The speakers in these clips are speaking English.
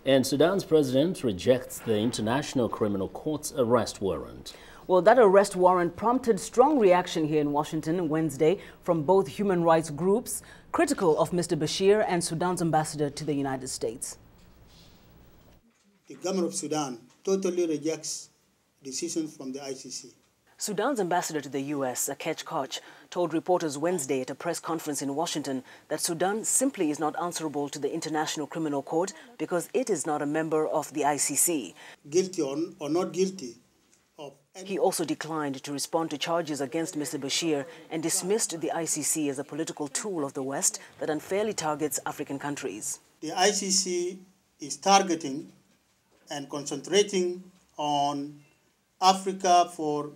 And Sudan's president rejects the International Criminal Court's arrest warrant. Well, that arrest warrant prompted strong reaction here in Washington Wednesday from both human rights groups critical of Mr. Bashir and Sudan's ambassador to the United States. The government of Sudan totally rejects decisions from the ICC. Sudan's ambassador to the U.S., Akech Koch, told reporters Wednesday at a press conference in Washington that Sudan simply is not answerable to the International Criminal Court because it is not a member of the ICC. Guilty or not guilty of any... He also declined to respond to charges against Mr. Bashir and dismissed the ICC as a political tool of the West that unfairly targets African countries. The ICC is targeting and concentrating on Africa for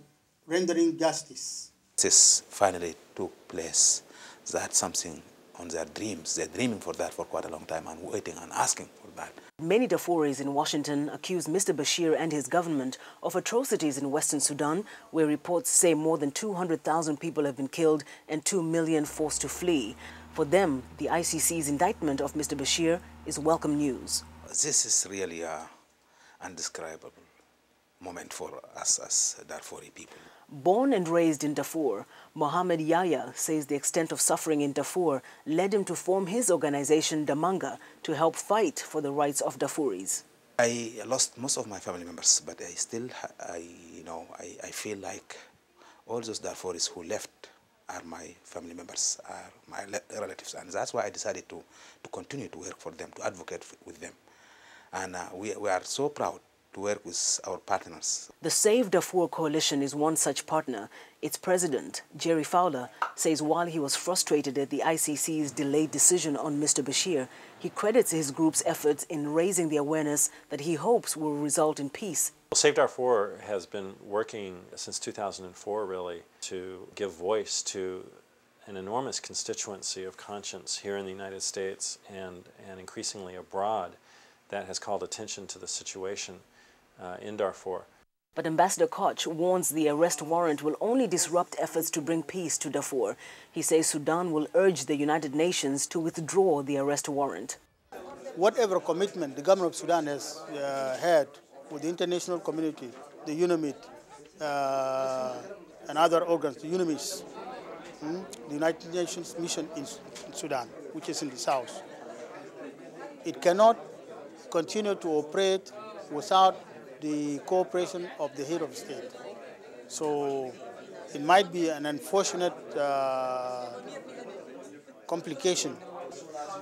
rendering justice. This finally took place. That's something on their dreams. They're dreaming for that for quite a long time and waiting and asking for that. Many Darfuris in Washington accuse Mr. Bashir and his government of atrocities in Western Sudan, where reports say more than 200,000 people have been killed and 2 million forced to flee. For them, the ICC's indictment of Mr. Bashir is welcome news. This is really an indescribable moment for us as Darfuri people. Born and raised in Darfur, Mohamed Yahya says the extent of suffering in Darfur led him to form his organization Damanga to help fight for the rights of Darfuris. I lost most of my family members, but I still, I feel like all those Darfuris who left are my family members, are my relatives, and that's why I decided to continue to work for them, to advocate with them. And we are so proud to work with our partners. The Save Darfur Coalition is one such partner. Its president, Jerry Fowler, says while he was frustrated at the ICC's delayed decision on Mr. Bashir, he credits his group's efforts in raising the awareness that he hopes will result in peace. Save Darfur has been working since 2004, really, to give voice to an enormous constituency of conscience here in the United States and increasingly abroad that has called attention to the situation in Darfur. But Ambassador Koch warns the arrest warrant will only disrupt efforts to bring peace to Darfur. He says Sudan will urge the United Nations to withdraw the arrest warrant. Whatever commitment the government of Sudan has had with the international community, the UNAMID, and other organs, the UNAMIS, the United Nations mission in Sudan, which is in the south, it cannot continue to operate without the cooperation of the head of state. So it might be an unfortunate complication.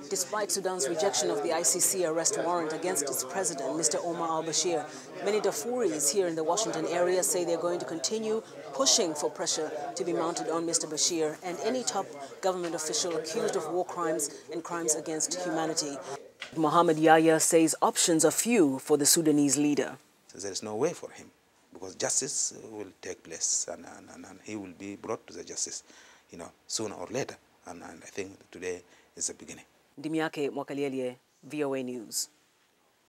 Despite Sudan's rejection of the ICC arrest warrant against its president, Mr. Omar al-Bashir, many Darfuris here in the Washington area say they're going to continue pushing for pressure to be mounted on Mr. Bashir and any top government official accused of war crimes and crimes against humanity. Mohamed Yahya says options are few for the Sudanese leader. So there is no way for him because justice will take place and he will be brought to the justice, sooner or later. And I think today is the beginning. Dimiake Mwakaliele, VOA News.